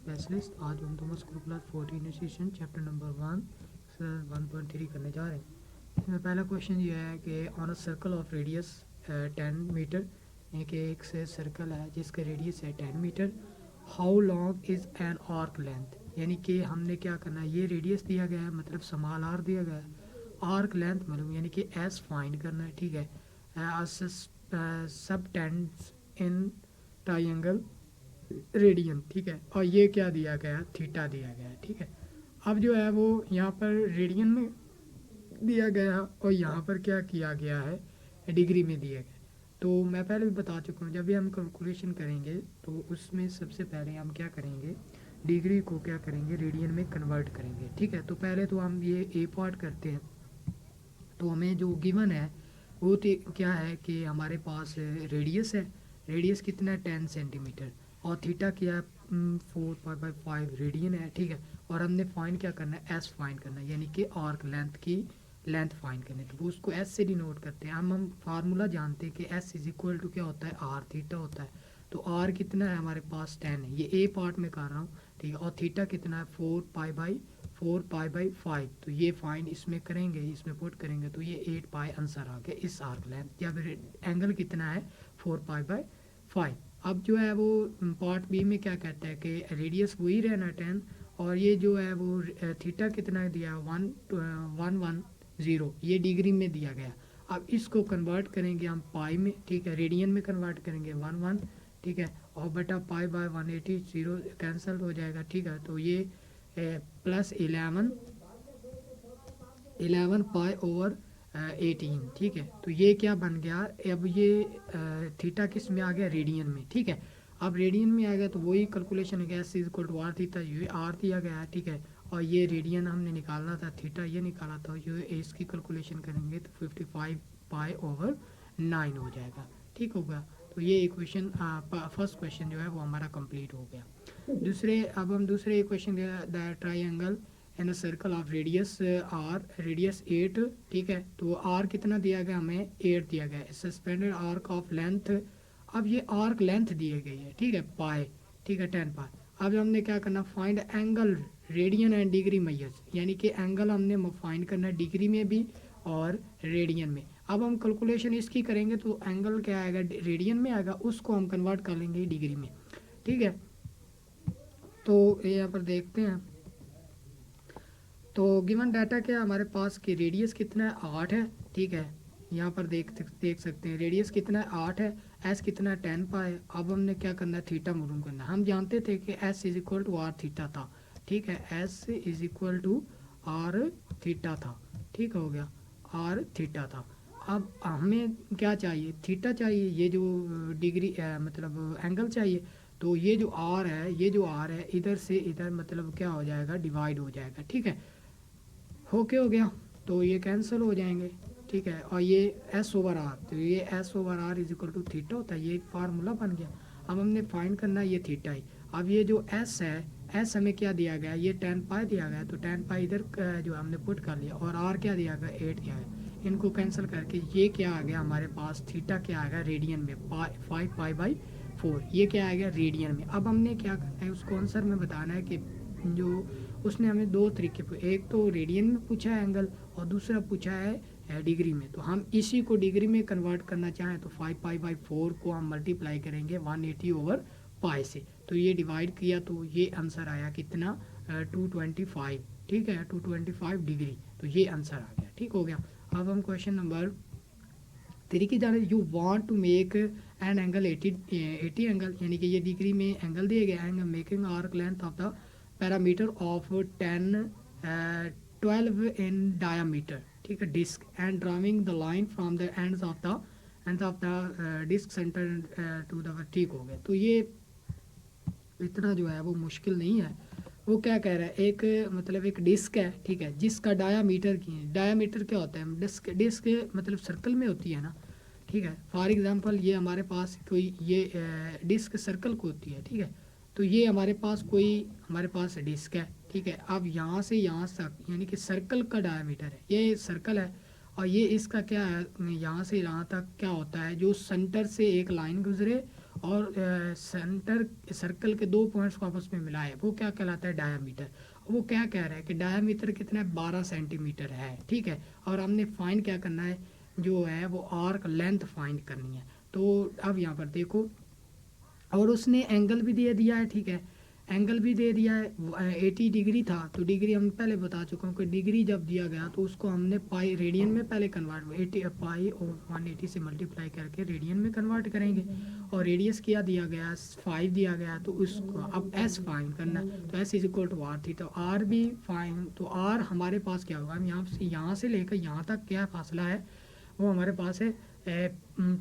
Specialist. आज हम Thomas group class 14 initiation chapter number 1 करने जा रहे हैं। इसमें पहला क्वेश्चन ये है कि on a circle of radius 10 metre, यानी कि एक से सर्कल है जिसका रेडियस है 10 metre, how long is an arc length, यानी कि हमने क्या करना है, ये रेडियस दिया गया है मतलब स्मॉल आर दिया गया है, आर्क लेंथ मालूम यानी कि एस फाइंड करना है। ठीक है, सब टेंस इन ट्राइंगल रेडियन। ठीक है, और ये क्या दिया गया, थीटा दिया गया है। ठीक है, अब जो है वो यहाँ पर रेडियन में दिया गया और यहाँ पर क्या किया गया है, डिग्री में दिया गया। तो मैं पहले भी बता चुका हूँ, जब भी हम कैलकुलेशन करेंगे तो उसमें सबसे पहले हम क्या करेंगे, डिग्री को क्या करेंगे, रेडियन में कन्वर्ट करेंगे। ठीक है, तो पहले तो हम ये ए पार्ट करते हैं। तो हमें जो गिवन है वो क्या है कि हमारे पास रेडियस है, रेडियस कितना है 10 सेंटीमीटर, और थीटा क्या है 4 पाई बाई 5 रेडियन है। ठीक है, और हमने फाइंड क्या करना है, एस फाइंड करना है, यानी कि आर्क लेंथ की लेंथ फाइंड करनी है। तो वो उसको एस से डिनोट करते हैं। हम फार्मूला जानते हैं कि एस इज इक्वल टू क्या होता है, आर थीटा होता है। तो आर कितना है हमारे पास 10 है, ये ए पार्ट में कर रहा हूँ। ठीक है, और थीटा कितना है 4 पाई बाई 5। तो ये फाइंड इसमें करेंगे, इसमें पुट करेंगे तो ये 8 पाई आंसर आ गया इस आर्क लेंथ, या फिर एंगल कितना है 4 पाई बाई 5। अब जो है वो पार्ट बी में क्या कहता है कि रेडियस वही रहना 10, और ये जो है वो थीटा कितना दिया 110, ये डिग्री में दिया गया। अब इसको कन्वर्ट करेंगे हम पाई में। ठीक है, रेडियन में कन्वर्ट करेंगे 11। ठीक है, और बटा पाई बाय 180, जीरो कैंसिल हो जाएगा। ठीक है, तो ये प्लस 11 पाई ओवर 18। ठीक है, तो ये क्या बन गया, अब ये थीटा किस में आ गया, रेडियन में। ठीक है, अब रेडियन में आ गया तो वही कैलकुलेशन है, S is equal to R theta, ये आर दिया गया है। ठीक है, और ये रेडियन हमने निकालना था, थीटा ये निकाला था, ये इसकी कैलकुलेशन करेंगे तो 55 पाई ओवर 9 हो जाएगा। ठीक होगा, तो ये इक्वेशन फर्स्ट क्वेश्चन जो है वो हमारा कंप्लीट हो गया। अब हम दूसरे equation the triangle in a circle of radius R, radius 8। ठीक है, तो आर कितना दिया गया, हमें 8 दिया गया है। सस्पेंडेड आर्क ऑफ लेंथ, अब ये आर्क लेंथ दी गई है। ठीक है, पाई। ठीक है, 10 पाई। अब हमने क्या करना, find angle radian and degree measures, यानी कि एंगल हमने फाइंड करना है डिग्री में भी और रेडियन में। अब हम कैलकुलेशन इसकी करेंगे तो एंगल क्या आएगा, रेडियन में आएगा, उसको हम कन्वर्ट कर लेंगे डिग्री में। ठीक है, तो यहाँ पर देखते हैं। तो गिवन डाटा क्या हमारे पास कि रेडियस कितना है 8 है। ठीक है, यहाँ पर देख सकते हैं रेडियस कितना है 8 है, एस कितना है 10 पाई। अब हमने क्या करना है, थीटा मालूम करना है। हम जानते थे कि S is equal to R theta था। ठीक है, S is equal to R theta था। ठीक हो गया, आर थीटा था। अब हमें क्या चाहिए, थीटा चाहिए, ये जो डिग्री मतलब एंगल चाहिए। तो ये जो आर है, ये जो आर है इधर से इधर मतलब क्या हो जाएगा, डिवाइड हो जाएगा। ठीक है, हो गया, तो ये कैंसिल हो जाएंगे। ठीक है, और ये एस ओवर आर, तो ये S over R is equal to theta होता है, ये फार्मूला बन गया। अब हमने फाइंड करना है ये थीटा ही। अब ये जो एस है, एस हमें क्या दिया गया, ये 10 पाई दिया गया, तो 10 पाई इधर जो हमने पुट कर लिया, और आर क्या दिया गया 8 दिया गया। इनको कैंसिल करके ये क्या आ गया हमारे पास, थीटा क्या आ गया रेडियन में 5 पाई बाई 4, ये क्या आ गया रेडियन में। अब हमने क्या करना है, उसको आंसर में बताना है कि जो उसने हमें दो तरीके पूछे, एक तो रेडियन में पूछा है एंगल, और दूसरा पूछा है डिग्री में। तो हम इसी को डिग्री में कन्वर्ट करना चाहें तो 5 पाई बाई 4 को हम मल्टीप्लाई करेंगे 180 ओवर पाई से, तो ये डिवाइड किया तो ये आंसर आया कितना 225। ठीक है, 225 डिग्री, तो ये आंसर आ गया। ठीक हो गया, अब हम क्वेश्चन नंबर 3 की जाने, you want to make an angle 80 angle, यानी कि ये डिग्री में एंगल दिए गए angle, making arc length of the parameter of 12 in diameter. ठीक है, disc and drawing the line from the ends of the disc centre to the, ठीक हो गया। तो ये इतना जो है वो मुश्किल नहीं है। वो क्या कह रहा है, एक मतलब एक डिस्क है। ठीक है, जिसका डायामीटर की है, डायामीटर क्या होता है, डिस्क डिस्क मतलब सर्कल में होती है ना। ठीक है, फॉर एग्जांपल ये हमारे पास कोई ये डिस्क सर्कल को होती है। ठीक है, तो ये हमारे पास डिस्क है। ठीक है, अब यहाँ से यहाँ तक यानी कि सर्कल का डायामीटर है, ये सर्कल है, और ये इसका क्या है, यहाँ से यहाँ तक क्या होता है, जो सेंटर से एक लाइन गुजरे और सेंटर सर्कल के दो पॉइंट्स को आपस में मिलाए, वो क्या कहलाता है, डायामीटर। वो क्या कह रहा है कि डायामीटर कितना है, 12 सेंटीमीटर है, ठीक है। और हमने फाइंड क्या करना है, जो है वो आर्क लेंथ फाइंड करनी है। तो अब यहाँ पर देखो, और उसने एंगल भी दे दिया है, ठीक है, एंगल भी दे दिया है, 80 डिग्री था, तो डिग्री हम पहले बता चुका हूँ कि डिग्री जब दिया गया तो उसको हमने पाई रेडियन में पहले कन्वर्ट, 80 पाई और 180 से मल्टीप्लाई करके रेडियन में कन्वर्ट करेंगे। और रेडियस क्या दिया गया, 5 दिया गया, तो उसको अब एस फाइन करना, तो S is equal to R थी, तो आर भी फाइन, तो आर हमारे पास क्या होगा, हम यहाँ से लेकर यहाँ तक क्या फासला है, वो हमारे पास है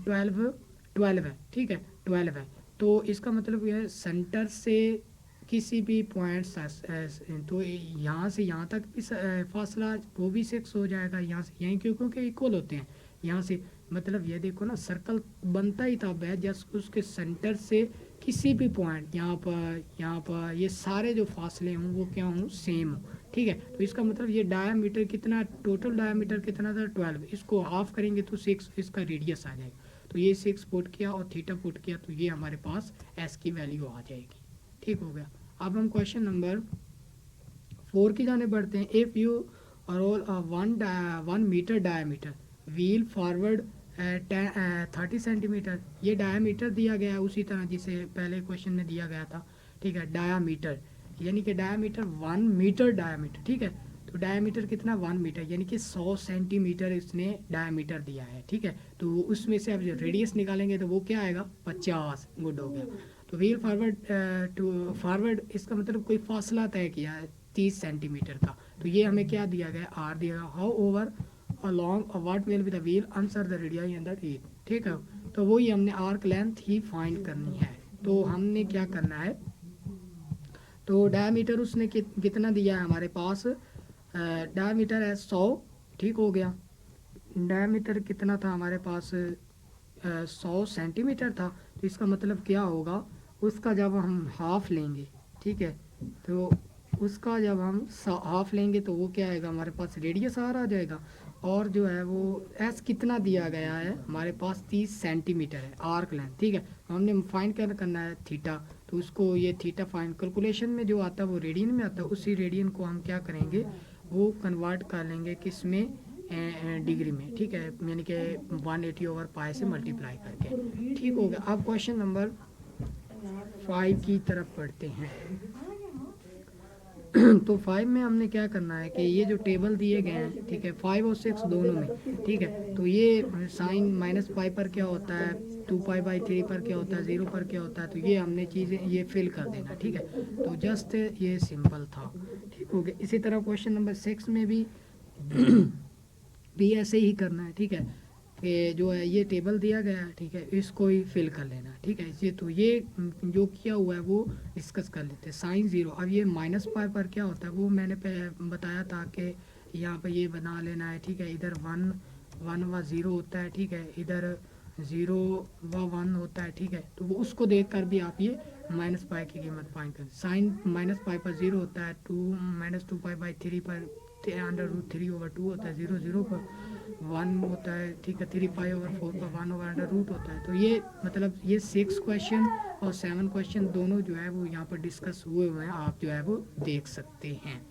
12 है, ठीक है, 12 है। तो इसका मतलब ये है सेंटर से किसी भी पॉइंट, तो यहाँ से यहाँ तक भी फासला वो भी 6 हो जाएगा, यहाँ से यहीं, क्यों, क्योंकि इक्वल होते हैं यहाँ से। मतलब ये देखो ना, सर्कल बनता ही तब है जब उसके सेंटर से किसी भी पॉइंट, यहाँ पर ये सारे जो फासले हों वो क्या हों, सेम हो, ठीक है। तो इसका मतलब ये डायामीटर कितना, टोटल डायामीटर कितना था, 12, इसको हाफ करेंगे तो 6 इसका रेडियस आ जाएगा। तो ये 6 पुट किया और थीटा पुट किया, तो ये हमारे पास एस की वैल्यू आ जाएगी, ठीक हो गया। अब हम क्वेश्चन नंबर 4 की जाने बढ़ते हैं। If you roll 1 metre diameter wheel forward 30 centimetre, ये डायमीटर दिया गया है उसी तरह जिसे पहले क्वेश्चन में दिया गया था, ठीक है। डायामीटर यानी कि डायामीटर 1 मीटर डायामीटर, ठीक है। तो डायमीटर कितना, 1 मीटर, यानी कि 100 सेंटीमीटर इसने डायमीटर दिया है, ठीक है। तो उसमें से अब रेडियस निकालेंगे तो वो क्या आएगा, 50, गुड हो गया। तो व्हील फॉरवर्ड टू फॉरवर्ड, इसका मतलब कोई फासला तय किया है 30 सेंटीमीटर का, तो ये हमें क्या दिया गया, आर दिया गया। How over along what will be the wheel, answer the radius in the teeth, ठीक है। तो वही हमने आर्क लेंथ ही फाइंड करनी है। तो हमने क्या करना है, तो डायमीटर उसने कितना दिया है हमारे पास, डायमीटर है 100, ठीक हो गया। डायमीटर कितना था हमारे पास, 100 सेंटीमीटर था। तो इसका मतलब क्या होगा, उसका जब हम हाफ लेंगे, ठीक है, तो उसका जब हम हाफ लेंगे तो वो क्या आएगा, हमारे पास रेडियस आर आ जाएगा। और जो है वो एस कितना दिया गया है हमारे पास, 30 सेंटीमीटर है आर्क लेंथ, ठीक है। तो हमने फाइंड करना है थीटा, तो उसको ये थीटा फाइंड कैलकुलेशन में जो आता है वो रेडियन में आता है, उसी रेडियन को हम क्या करेंगे, वो कन्वर्ट कर लेंगे किस में, डिग्री में, ठीक है, यानी कि 180 ओवर पाई से मल्टीप्लाई करके, ठीक हो गया। अब क्वेश्चन नंबर 5 की तरफ पढ़ते हैं। तो 5 में हमने क्या करना है कि ये जो टेबल दिए गए हैं, ठीक है, 5 और 6 दोनों में, ठीक है। तो ये साइन -पाई पर क्या होता है, 2π/3 पर क्या होता है, 0 पर क्या होता है, तो ये हमने चीज़ें ये फिल कर देना, ठीक है। तो जस्ट ये सिंपल था, ठीक हो गया। इसी तरह क्वेश्चन नंबर 6 में भी ऐसे ही करना है, ठीक है, कि जो है ये टेबल दिया गया है, ठीक है, इसको ही फिल कर लेना, ठीक है। ये तो ये जो किया हुआ है वो डिस्कस कर लेते हैं। साइन 0, अब ये -पाई पर क्या होता है वो मैंने बताया था कि यहाँ पर ये बना लेना है, ठीक है। इधर 1 व 0 होता है, ठीक है, इधर 0 व 1 होता है, ठीक है। तो वो उसको देख कर भी आप ये -पाई की कीमत फाइंड करें। साइन -पाई पर 0 होता है, 2-2π/3 पर √3/2 होता है, 0 पर 1 होता है, ठीक है, 3π/4 पर 1/√, होता है। तो ये मतलब ये 6 क्वेश्चन और 7 क्वेश्चन दोनों जो है वो यहाँ पर डिस्कस हुए हुए हैं, आप जो है वो देख सकते हैं,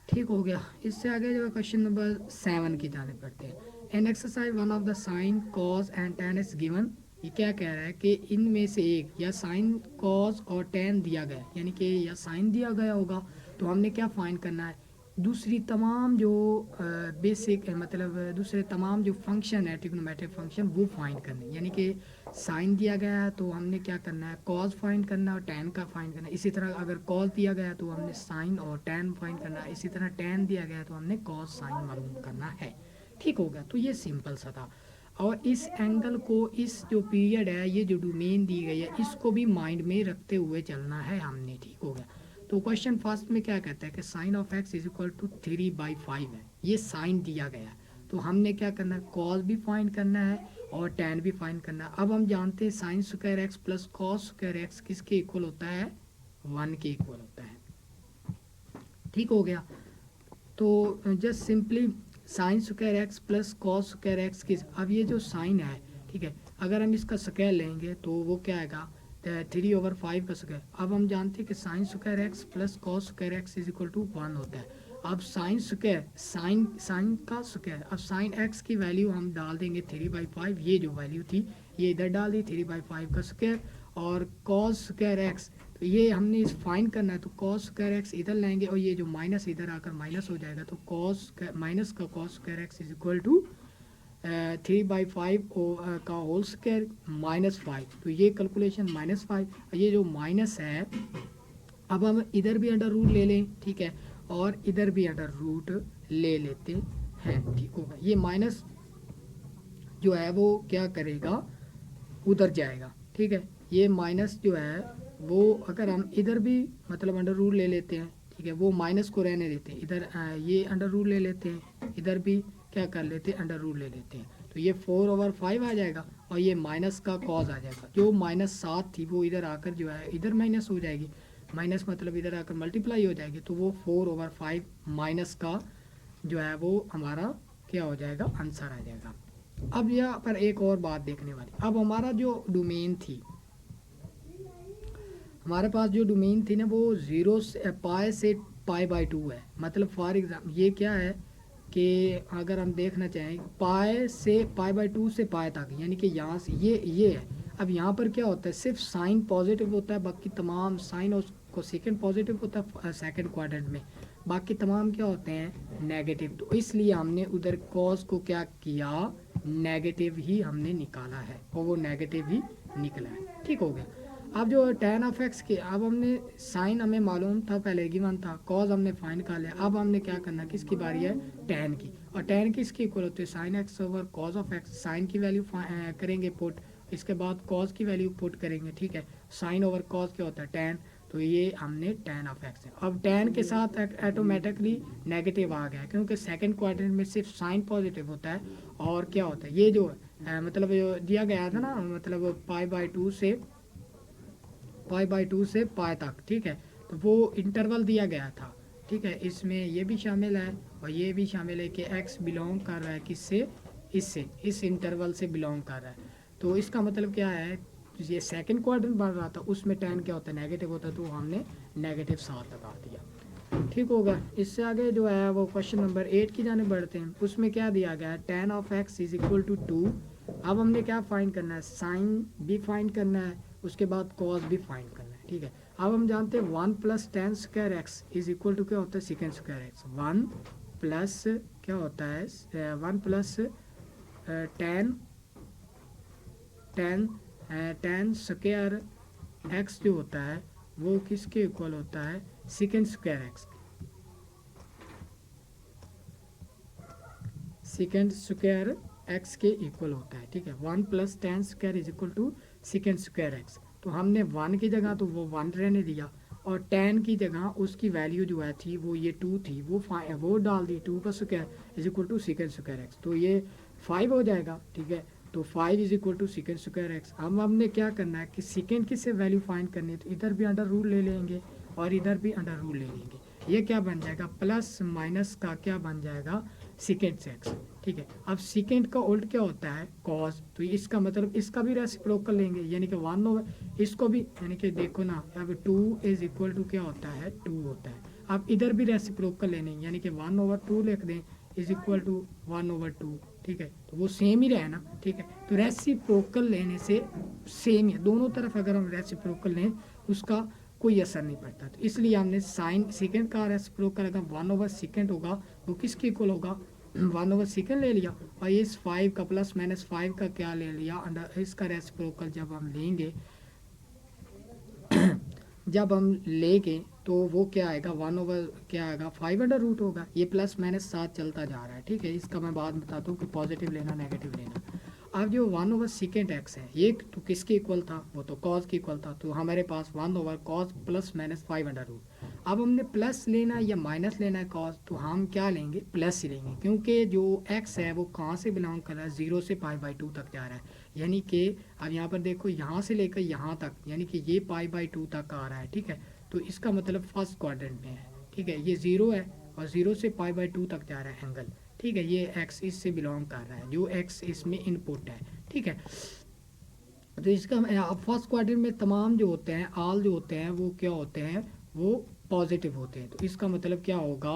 ठीक हो गया। इससे आगे जो है क्वेश्चन नंबर 7 की जाने पड़ते हैं। An exercise one of the sign cause and ten is given, ये क्या कह रहा है कि इनमें से एक या साइन कॉज और टेन दिया गया, यानी कि या साइन दिया गया होगा, तो हमने क्या फाइंड करना है, दूसरी तमाम जो बेसिक मतलब दूसरे तमाम जो फंक्शन है ट्रिग्नोमेट्रिक फंक्शन वो फाइंड करने, यानी कि साइन दिया गया है तो हमने क्या करना है, कॉज फाइंड करना है और टेन का फाइंड करना है। इसी तरह अगर कॉज दिया गया है तो हमने साइन और टेन फाइंड करना है, इसी तरह टेन दिया गया है तो हमने कॉज साइन मालूम करना है, ठीक हो गया। तो ये सिंपल सा था। और इस एंगल को, इस जो पीरियड है, ये जो डोमेन दी गई है, इसको भी माइंड में रखते हुए चलना है हमने, ठीक हो गया। तो क्वेश्चन फर्स्ट में क्या कहता है कि sine of x is equal to 3/5 है, ये साइन दिया गया है। तो हमने क्या करना है, कॉस भी फाइंड करना है और टेन भी फाइंड करना है। अब हम जानते हैं sine square x plus cos square x किसके इक्वल होता है, 1 के इक्वल होता है, ठीक हो गया। तो just simply sine square x plus cos square x किस, अब ये जो साइन है ठीक है। अगर हम इसका स्क्वायर लेंगे तो वो क्या आएगा 3/5 का स्क्वायर। अब हम जानते हैं कि sine square x plus cos square x is equal to 1 होता है। अब साइन स्क्वायर साइन का स्क्वायर, अब साइन एक्स की वैल्यू हम डाल देंगे 3/5, ये जो वैल्यू थी ये इधर डाल दी 3/5 का स्क्वायर, और कॉस स्क्वायर एक्स तो ये हमने इस फाइंड करना है, तो कॉस स्क्वायर एक्स इधर लाएंगे और ये जो माइनस इधर आकर माइनस हो जाएगा, तो कॉस माइनस का cos square x is equal to 3/5 का होल स्क्वायर -5। तो ये कैलकुलेशन -5, ये जो माइनस है अब हम इधर भी अंडर रूट ले लें, ठीक है, और इधर भी अंडर रूट ले लेते हैं, ठीक होगा। ये माइनस जो है वो क्या करेगा उधर जाएगा, ठीक है। ये माइनस जो है वो अगर हम इधर भी मतलब अंडर रूट ले लेते हैं, ठीक है, वो माइनस को रहने देते हैं, इधर ये अंडर रूट ले लेते हैं, इधर भी क्या कर लेते हैं अंडर रूट ले लेते हैं, तो ये 4/5 आ जाएगा और ये माइनस का कॉज आ जाएगा। जो -7 थी वो इधर आकर जो है इधर माइनस हो जाएगी, माइनस मतलब इधर आकर मल्टीप्लाई हो जाएगी, तो वो 4/5 माइनस का जो है वो हमारा क्या हो जाएगा आंसर आ जाएगा। अब यहाँ पर एक और बात देखने वाली, अब हमारा जो डोमेन थी, हमारे पास जो डोमेन थी ना वो 0 से पाई से π/2 है। मतलब फॉर एग्जाम्पल ये क्या है कि अगर हम देखना चाहें पाई से π/2 से पाई तक, यानी कि यहाँ से ये है। अब यहाँ पर क्या होता है सिर्फ साइन पॉजिटिव होता है, बाकी तमाम साइन और कोसेकेंट पॉजिटिव होता है सेकंड क्वाड्रेंट में, बाकी तमाम क्या होते हैं नेगेटिव। तो इसलिए हमने उधर कॉस को क्या किया नेगेटिव ही हमने निकाला है और वो नेगेटिव ही निकला है, ठीक हो गया। अब जो tan ऑफ एक्स के, अब हमने साइन हमें मालूम था पहले गिवन था, कॉज हमने फाइंड कर लिया, अब हमने क्या करना किसकी बारी है tan की, और tan किसकी इक्वल होती है sine x over cos of x. Sine की वैल्यू करेंगे पुट, इसके बाद कॉज की वैल्यू पुट करेंगे, ठीक है। साइन ओवर कॉज क्या होता है tan, तो ये हमने tan ऑफ एक्स है। अब tan के साथ ऑटोमेटिकली नेगेटिव आ गया क्योंकि सेकंड क्वाड्रेंट में सिर्फ साइन पॉजिटिव होता है, और क्या होता है ये जो मतलब जो दिया गया था ना मतलब π/2 से पाई तक, ठीक है, तो वो इंटरवल दिया गया था, ठीक है। इसमें ये भी शामिल है और ये भी शामिल है कि x बिलोंग कर रहा है किससे, इससे, इस इंटरवल से बिलोंग कर रहा है। तो इसका मतलब क्या है ये सेकंड क्वाड्रेंट बन रहा था उसमें tan क्या होता है नेगेटिव होता है, तो हमने -7 लगा दिया, ठीक होगा। इससे आगे जो है वो क्वेश्चन नंबर 8 की जाने बढ़ते हैं। उसमें क्या दिया गया है tan of x is equal to 2। अब हमने क्या फाइंड करना है साइन भी फाइंड करना है, उसके बाद कॉस भी फाइंड करना है, ठीक है। अब हम जानते हैं 1 + tan square x is equal to क्या होता है सेकेंड स्क्वायर एक्स। 1 प्लस क्या होता है 1 प्लस tan स्क्वायर एक्स जो होता है वो किसके इक्वल होता है secant square x, secant square x के इक्वल होता है, ठीक है। 1 + tan square is equal to second square x. तो हमने 1 की जगह तो वो 1 रहने दिया, और tan की जगह उसकी वैल्यू जो है थी वो ये 2 थी, वो डाल दी 2 का square is equal to second square x, तो ये 5 हो जाएगा, ठीक है। तो 5 is equal to second square x. अब हमने क्या करना है कि सेकेंड की से वैल्यू फाइंड करनी है, तो इधर भी अंडर रूट ले लेंगे और इधर भी अंडर रूट ले लेंगे। ये क्या बन जाएगा प्लस माइनस का क्या बन जाएगा सेकेंड एक्स, ठीक है। अब सेकेंड का उल्ट क्या होता है कॉस, तो इसका मतलब इसका भी रेसिप्रोकल लेंगे, यानी कि 1 ओवर इसको भी, यानी कि देखो ना अब 2 इज इक्वल टू क्या होता है 2 होता है। अब इधर भी रेसिप्रोकल लेने यानी कि 1/2 लिख दें इज इक्वल टू 1/2, ठीक है, तो वो सेम ही रहे ना, ठीक है। तो रेसिप्रोकल लेने से सेम ही दोनों तरफ अगर हम रेसिप्रोकल लें उसका कोई असर नहीं पड़ता, तो इसलिए हमने साइन सेकेंड का रेसिप्रोकल अगर 1/2 होगा वो किसके इक्वल होगा 1/2 ले लिया, और इस 5 का +-5 का क्या ले लिया अंडर, इसका रेसिप्रोकल जब हम लेंगे जब हम लेंगे तो वो क्या आएगा 1/, क्या आएगा 5/√ होगा। ये +-7 चलता जा रहा है, ठीक है। इसका मैं बाद में बताता हूँ कि पॉजिटिव लेना नेगेटिव लेना। अब जो 1/sec x है ये तो किसके इक्वल था वो तो cos के इक्वल था, तो हमारे पास 1/cos +-5/√ अब हमने प्लस लेना है या माइनस लेना है cos, तो हम क्या लेंगे प्लस ही लेंगे, क्योंकि जो x है वो कहाँ से बिलोंग कर रहा है 0 से π/2 तक जा रहा है, यानी कि अब यहाँ पर देखो यहाँ से लेकर यहाँ तक, यानी कि ये π/2 तक आ रहा है, ठीक है। तो इसका मतलब फर्स्ट क्वाड्रेंट में है, ठीक है। ये 0 है और 0 से π/2 तक जा रहा है एंगल, ठीक है, ये एक्स इससे बिलोंग कर रहा है, जो एक्स इसमें इनपुट है, ठीक है। तो इसका अब फर्स्ट क्वाड्रेंट में तमाम जो होते हैं, आल जो होते हैं वो क्या होते हैं, वो पॉजिटिव होते हैं। तो इसका मतलब क्या होगा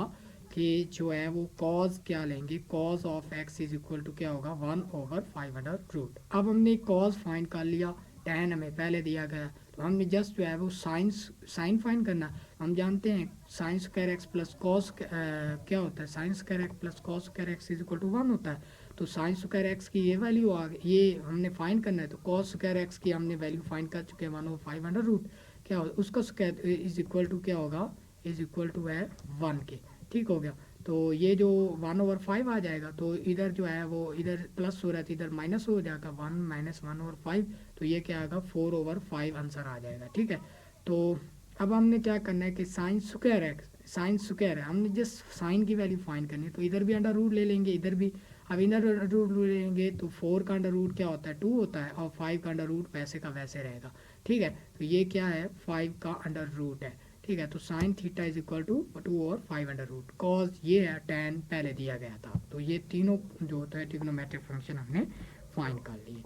कि जो है वो कॉज क्या लेंगे, cos of x is equal to क्या होगा 1/500 अब हमने कॉज फाइंड कर लिया, tan हमें पहले दिया गया, तो हमने जस्ट जो है वो साइन फाइंड करना। हम जानते हैं sine square x plus cos क्या होता है, sine square x plus cos square x is equal to 1 होता है। तो साइन स्क्वायर एक्स की ये वैल्यू आ गई, ये हमने फाइंड करना है, तो कॉस स्क्वायर एक्स की हमने वैल्यू फाइंड कर चुके हैं 1/500 क्या होगा उसका स्क्वायर इज इक्वल टू क्या होगा, इज इक्वल टू है 1 के, ठीक हो गया। तो ये जो 1/5 आ जाएगा, तो इधर जो है वो इधर प्लस हो रहा है तो इधर माइनस हो जाएगा, 1 माइनस 1/5, तो ये क्या आएगा 4/5 आंसर आ जाएगा, ठीक है। तो अब हमने क्या करना है कि साइन स्क्वायर है, साइन स्क्वायर है, हमने जस्ट साइन की वैल्यू फाइंड करनी है, तो इधर भी अंडर रूट ले लेंगे, इधर भी। अब इधर रूट लेंगे तो 4 का अंडर रूट क्या होता है 2 होता है, और 5 का अंडर रूट वैसे का वैसे रहेगा, ठीक है। तो ये क्या है 5 का अंडर रूट है, ठीक है। तो sine theta is equal to 2/500 cos ये है tan पहले दिया गया था। तो ये तीनों जो होता है ट्रिग्नोमेट्रिक फंक्शन हमने फाइंड कर लिए।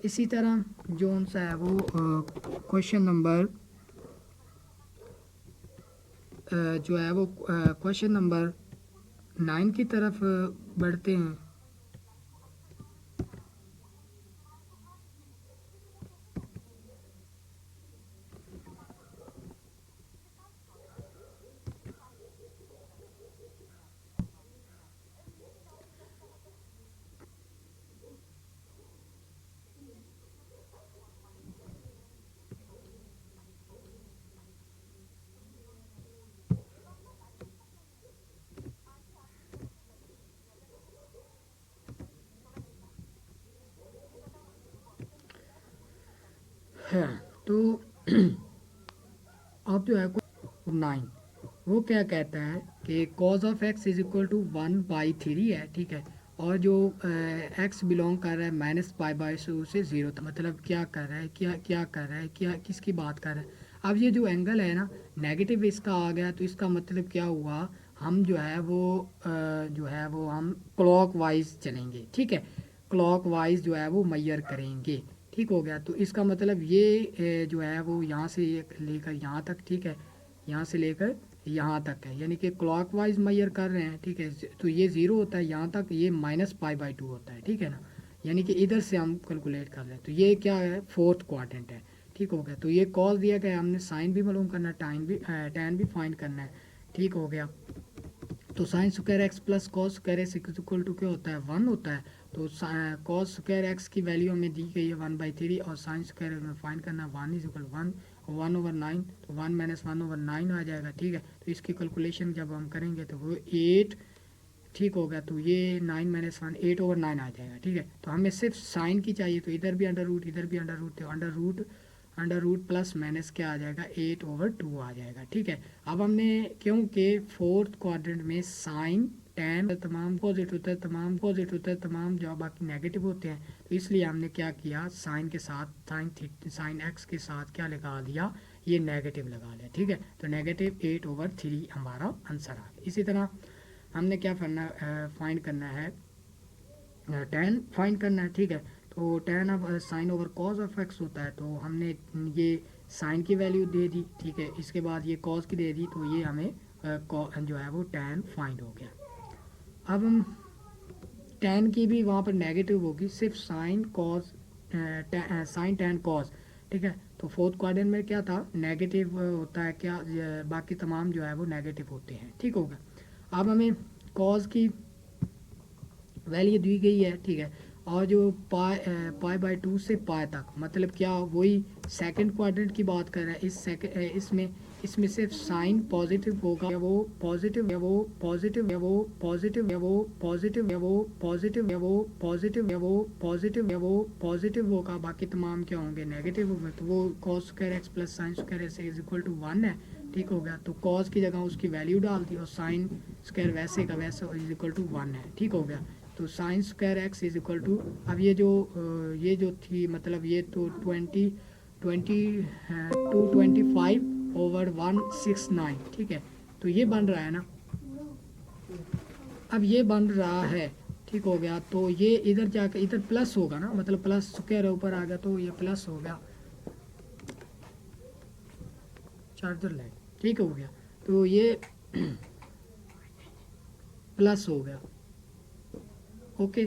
इसी तरह जो सा है वो क्वेश्चन नंबर जो है वो क्वेश्चन नंबर 9 की तरफ बढ़ते हैं। है तो अब जो है 9 वो क्या कहता है कि cos of x is equal to 1/3 है, ठीक है। और जो एक्स बिलोंग कर रहा है -π/2 से 0 तक, मतलब क्या कर रहा है, क्या कर रहा है, क्या किसकी बात कर रहा है। अब ये जो एंगल है ना नेगेटिव इसका आ गया, तो इसका मतलब क्या हुआ, हम जो है वो जो है वो हम क्लॉक वाइज चलेंगे, ठीक है। क्लॉक वाइज जो है वो मैयर करेंगे, ठीक हो गया। तो इसका मतलब ये जो है वो यहाँ से लेकर यहाँ तक, ठीक है, यहाँ से लेकर यहाँ तक है, यानी कि क्लॉकवाइज मैयर कर रहे हैं, ठीक है। तो ये 0 होता है यहाँ तक, ये -π/2 होता है, ठीक है ना। यानी कि इधर से हम कैलकुलेट कर रहे हैं, तो ये क्या है फोर्थ क्वाड्रेंट है, ठीक हो गया। तो ये कॉस दिया गया, हमने साइन भी मालूम करना है, tan भी फाइंड करना है, ठीक हो गया। तो sine square x plus cos square x equal to क्या होता है 1 होता है। तो कॉस स्क्वायर एक्स की वैल्यू हमें दी गई है 1/3, और साइन स्क्वायर में फाइंड करना है 1 इज इक्वल 1/9, तो 1 माइनस 1/9 आ जाएगा, ठीक है। तो इसकी कैलकुलेशन जब हम करेंगे तो वो 8, ठीक हो गया। तो ये 9 माइनस 1 8/9 आ जाएगा, ठीक है। तो हमें सिर्फ साइन की चाहिए, तो इधर भी अंडर रूट इधर भी अंडर रूट, तो अंडर रूट प्लस माइनस क्या आ जाएगा 8/2 आ जाएगा, ठीक है। अब हमने क्योंकि फोर्थ क्वाड्रेंट में साइन tan तमाम पॉजिटिव होता है, तमाम पॉजिटिव होता है, तमाम जो बाकी नेगेटिव होते हैं, तो इसलिए हमने क्या किया साइन के साथ साइन एक्स के साथ क्या लगा दिया, ये नेगेटिव लगा लिया, ठीक है। तो नेगेटिव 8/3 हमारा आंसर आ गया। इसी तरह हमने क्या करना फाइंड करना है tan फाइंड करना है, ठीक है। तो tan अब sine over cos of x होता है, तो हमने ये साइन की वैल्यू दे दी, ठीक है। इसके बाद ये कॉस की दे दी, तो ये हमें जो है वो tan फाइंड हो गया। अब हम tan की भी वहाँ पर नेगेटिव होगी, सिर्फ sine cos sine tan cos, ठीक है। तो फोर्थ क्वाड्रेंट में क्या था नेगेटिव होता है क्या, बाकी तमाम जो है वो नेगेटिव होते हैं, ठीक होगा। अब हमें कॉस की वैल्यू दी गई है, ठीक है। और जो π/2 से पाई तक, मतलब क्या वही सेकंड क्वाड्रेंट की बात कर रहा है। इसमें सिर्फ साइन पॉजिटिव होगा, या वो पॉजिटिव, या वो पॉजिटिव, या वो पॉजिटिव, या वो पॉजिटिव, या वो पॉजिटिव, या वो पॉजिटिव, या वो पॉजिटिव, या वो पॉजिटिव होगा, बाकी तमाम क्या होंगे नेगेटिव होंगे। तो वो cos square x plus sine square x is equal to 1 है, ठीक हो गया। तो कॉस की जगह उसकी वैल्यू डाल दी, और साइन स्क्वायर वैसे का वैसे इज इक्वल टू 1 है, ठीक हो गया। तो sine square x is equal to, अब ये जो थी मतलब ये तो 225/169, ठीक है। तो ये बन रहा है ना, अब ये बन रहा है, ठीक हो गया। तो ये इधर जाकर इधर प्लस होगा ना, मतलब प्लस स्क्वायर ऊपर आ गया तो ये प्लस हो गया, चार्जर लाइट, ठीक हो गया। तो ये प्लस हो गया, ओके,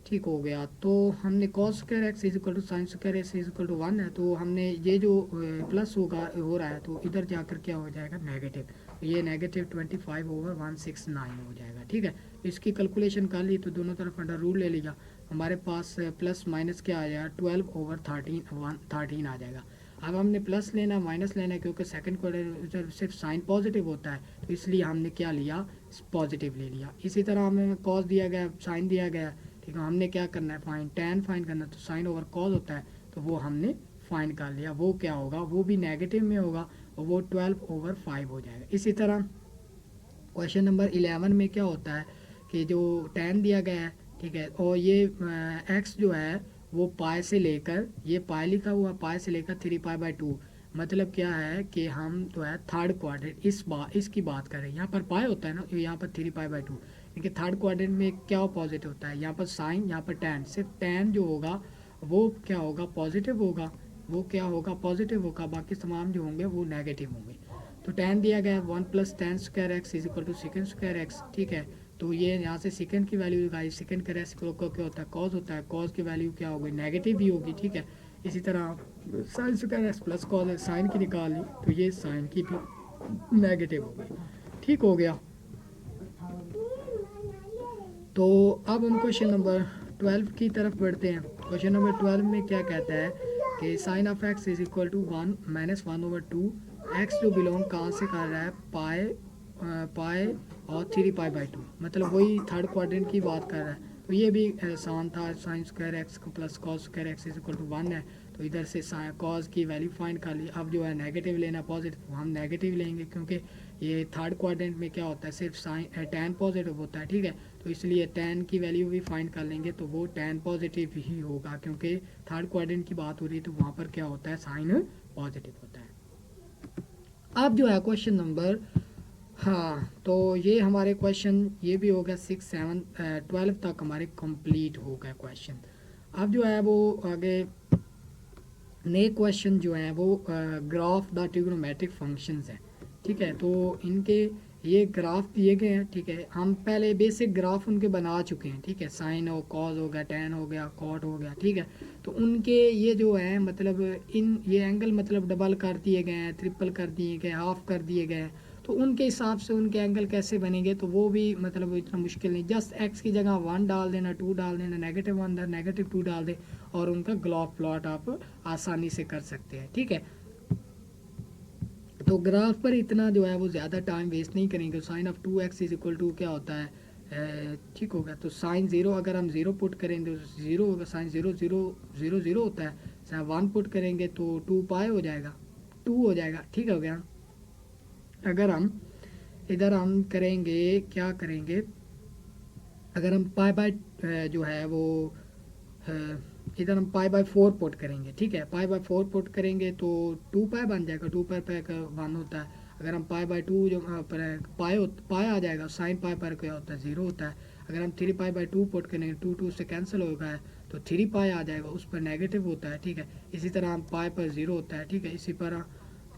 ठीक हो गया। तो हमने cos square x is equal to sine square x is equal to 1 है, तो हमने ये जो प्लस होगा हो रहा है तो इधर जाकर क्या हो जाएगा नेगेटिव, तो ये नेगेटिव 25/169 हो जाएगा, ठीक है। इसकी कैलकुलेशन कर ली तो दोनों तरफ अंडर रूल ले लिया, हमारे पास प्लस माइनस क्या आ जाएगा 12/13 आ जाएगा। अब हमने प्लस लेना माइनस लेना है, क्योंकि सेकंड क्वाड्रेंट सिर्फ साइन पॉजिटिव होता है तो इसलिए हमने क्या लिया, पॉजिटिव ले लिया। इसी तरह हमें कॉस दिया गया, साइन दिया गया, ठीक है। हमने क्या करना है, फाइन टैन फाइन करना है, तो साइन ओवर कॉस होता है तो वो हमने फाइन कर लिया, वो क्या होगा, वो भी नेगेटिव में होगा और वो 12/5 हो जाएगा। इसी तरह क्वेश्चन नंबर 11 में क्या होता है कि जो टैन दिया गया है, ठीक है, और ये एक्स जो है वो पाई से लेकर, ये पाई लिखा हुआ, पाई से लेकर 3π/2, मतलब क्या है कि हम जो है थर्ड क्वाड्रेंट इसकी बात कर रहे हैं। यहाँ पर पाई होता है ना, यहाँ पर 3π/2, क्योंकि थर्ड क्वाड्रेंट में क्या पॉजिटिव होता है, यहाँ पर साइन, यहाँ पर टैन, सिर्फ टैन जो होगा वो क्या होगा, पॉजिटिव होगा, वो क्या होगा, पॉजिटिव होगा, बाकी तमाम जो होंगे वो नेगेटिव होंगे। तो टैन दिया गया है 1 + tan² x is equal to second x, ठीक है। तो ये यहाँ से सेकंड की वैल्यू लगाई, सेकंड का रेसिप्रोकल क्या होता है, कॉस होता है, कॉस की वैल्यू क्या होगी, नेगेटिव ही होगी, ठीक है। इसी तरह sin² x प्लस कॉस है, साइन की निकाल ली तो ये साइन की भी नेगेटिव होगी, ठीक हो गया। तो अब हम क्वेश्चन नंबर 12 की तरफ बढ़ते हैं। क्वेश्चन नंबर 12 में क्या कहता है कि sine of x is equal to 1 - 1/2, x जो बिलोंग कहाँ से कर रहा है, पाए और 3π/2, मतलब वही थर्ड क्वाड्रेंट की बात कर रहा है। तो ये भी आसान था, sin² x plus cos² x is equal to 1 है, तो इधर से कॉस की वैल्यू फाइंड कर ली। अब जो है नेगेटिव लेना पॉजिटिव, हम नेगेटिव लेंगे क्योंकि ये थर्ड क्वाड्रेंट में क्या होता है, सिर्फ साइन टैन पॉजिटिव होता है, ठीक है। तो इसलिए टैन की वैल्यू भी फाइंड कर लेंगे तो वो टैन पॉजिटिव ही होगा, क्योंकि थर्ड क्वाड्रेंट की बात हो रही है तो वहाँ पर क्या होता है, साइन पॉजिटिव होता है। अब जो है क्वेश्चन नंबर, हाँ, तो ये हमारे क्वेश्चन ये भी हो गया 6, 7, 12 तक हमारे कंप्लीट हो गए क्वेश्चन। अब जो है वो आगे नए क्वेश्चन जो हैं वो ग्राफ द ट्रिग्नोमेट्रिक फंक्शंस हैं, ठीक है। तो इनके ये ग्राफ दिए गए हैं, ठीक है। हम पहले बेसिक ग्राफ उनके बना चुके हैं, ठीक है। साइन हो, कॉस हो गया, टैन हो गया, कॉट हो गया, ठीक है। तो उनके ये जो है मतलब ये एंगल मतलब डबल कर दिए गए हैं, ट्रिपल कर दिए गए, हाफ कर दिए गए हैं, तो उनके हिसाब से उनके एंगल कैसे बनेंगे तो वो भी मतलब इतना मुश्किल नहीं, जस्ट एक्स की जगह 1 डाल देना, 2 डाल देना, -1 -2 डाल दे और उनका ग्राफ प्लॉट आप आसानी से कर सकते हैं, ठीक है। तो ग्राफ पर इतना जो है वो ज़्यादा टाइम वेस्ट नहीं करेंगे। Sine of 2x is equal to क्या होता है, ठीक होगा। तो साइन 0 अगर हम 0 पुट करेंगे तो 0 होगा, साइन 0 0 0 0 होता है, साइन 1 पुट करेंगे तो 2π हो जाएगा, 2 हो जाएगा, ठीक हो गया। अगर हम इधर हम करेंगे क्या करेंगे, अगर हम पाई जो है वो इधर हम π/4 पुट करेंगे, ठीक है। π/4 पुट करेंगे तो 2π बन जाएगा, 2π का 1 होता है। अगर हम π/2 जो पाई आ जाएगा, साइन पाई पर क्या होता है, 0 होता है। अगर हम 3π/2 पुट करेंगे, 2 2 से कैंसिल होगा तो 3π आ जाएगा, उस पर नेगेटिव होता है, ठीक है। इसी तरह हम पाई पर 0 होता है, ठीक है। इसी पर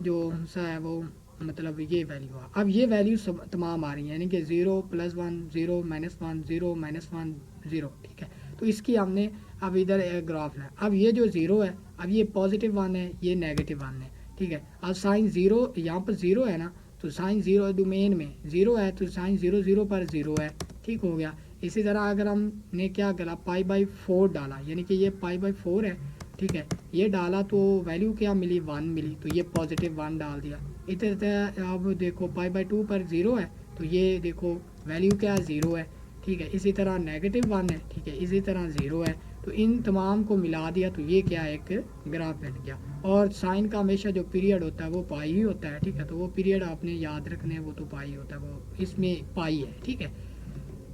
जो सा है वो मतलब ये वैल्यू है। अब ये वैल्यू तमाम आ रही है, यानी कि 0 + 1 0 -1 0 -1 0, ठीक है। तो इसकी हमने अब इधर ग्राफ है। अब ये जो 0 है, अब ये +1 है, ये -1 है, ठीक है। अब साइन 0 यहाँ पर 0 है ना, तो साइन 0 डोमेन में 0 है तो साइन 0 0 पर 0 है, ठीक हो गया। इसी तरह अगर हमने क्या करा, π/4 डाला, यानी कि ये π/4 है, ठीक है। ये डाला तो वैल्यू क्या मिली, 1 मिली, तो ये +1 डाल दिया। इधर अब देखो π/2 पर 0 है तो ये देखो वैल्यू क्या 0 है, ठीक है। इसी तरह -1 है, ठीक है। इसी तरह 0 है, तो इन तमाम को मिला दिया तो ये क्या एक ग्राफ बन गया। और साइन का हमेशा जो पीरियड होता है वो पाई ही होता है, ठीक है। तो वो पीरियड आपने याद रखने हैं, वो तो पाई होता है, वो इसमें पाई है, ठीक है।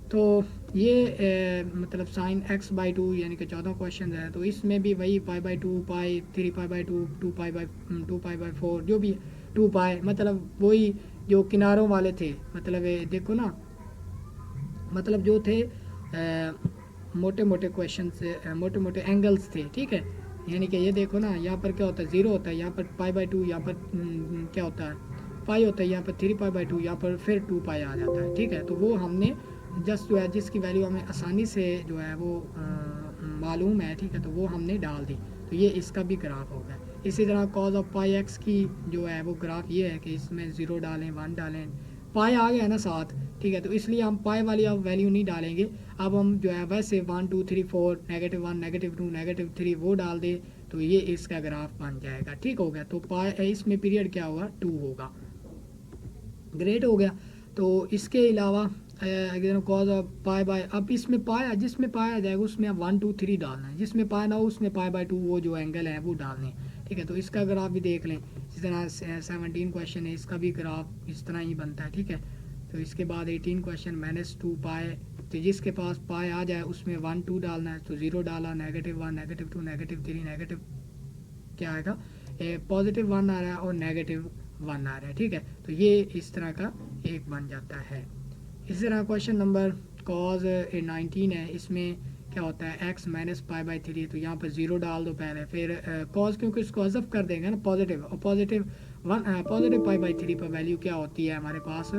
तो ये मतलब साइन x/2 यानी कि 14 क्वेश्चन है, तो इसमें भी वही π/2 पाई 3π/2 2π/4 जो भी 2π, मतलब वही जो किनारों वाले थे, मतलब देखो ना मतलब जो थे मोटे मोटे क्वेश्चन से मोटे मोटे एंगल्स थे, ठीक है। यानी कि ये देखो ना, यहाँ पर क्या होता है, 0 होता है, यहाँ पर पाई बाई 2, यहाँ पर क्या होता है, पाई होता है, यहाँ पर 3 पाई बाई 2, यहाँ पर फिर 2 पाई आ जाता है, ठीक है। तो वो हमने जस्ट जो है जिसकी वैल्यू हमें आसानी से जो है वो मालूम है, ठीक है, तो वो हमने डाल दी। तो ये इसका भी ग्राफ हो गया। इसी तरह कॉज ऑफ पाई एक्स की जो है वो ग्राफ ये है कि इसमें 0 डालें, 1 डालें, पाई आ गया ना साथ, ठीक है, तो इसलिए हम पाई वाली अब वैल्यू नहीं डालेंगे। अब हम जो है वैसे 1 2 3 4 -1 -2 -3 वो डाल दें, तो ये इसका ग्राफ बन जाएगा, ठीक हो गया। तो पाई इसमें पीरियड क्या होगा, 2 होगा। ग्रेट हो गया। तो इसके अलावा कॉज ऑफ पाई बाय, अब इसमें पाया, जिसमें पाया जाएगा उसमें अब 1 2 3 डालना है, जिसमें पाया ना हो उसमें पाई बाय 2 वो जो एंगल है वो डालने, ठीक है। तो इसका ग्राफ भी देख लें, इस तरह 17 क्वेश्चन है, इसका भी ग्राफ इस तरह ही बनता है, ठीक है। तो इसके बाद 18 क्वेश्चन -2 पाए, तो जिसके पास पाए आ जाए उसमें 1 2 डालना है, तो 0 डाला, -1 -2 -3 नेगेटिव क्या आएगा, +1 आ रहा है और -1 आ रहा है, ठीक है। तो ये इस तरह का एक बन जाता है। इसी तरह क्वेश्चन नंबर कॉज 19 है, इसमें क्या होता है, x -पाई/3 है, तो यहाँ पर 0 डाल दो पहले, फिर कॉज क्योंकि इसको हज़फ कर देंगे ना पॉजिटिव, और पॉजिटिव पाई/3 पर वैल्यू क्या होती है हमारे पास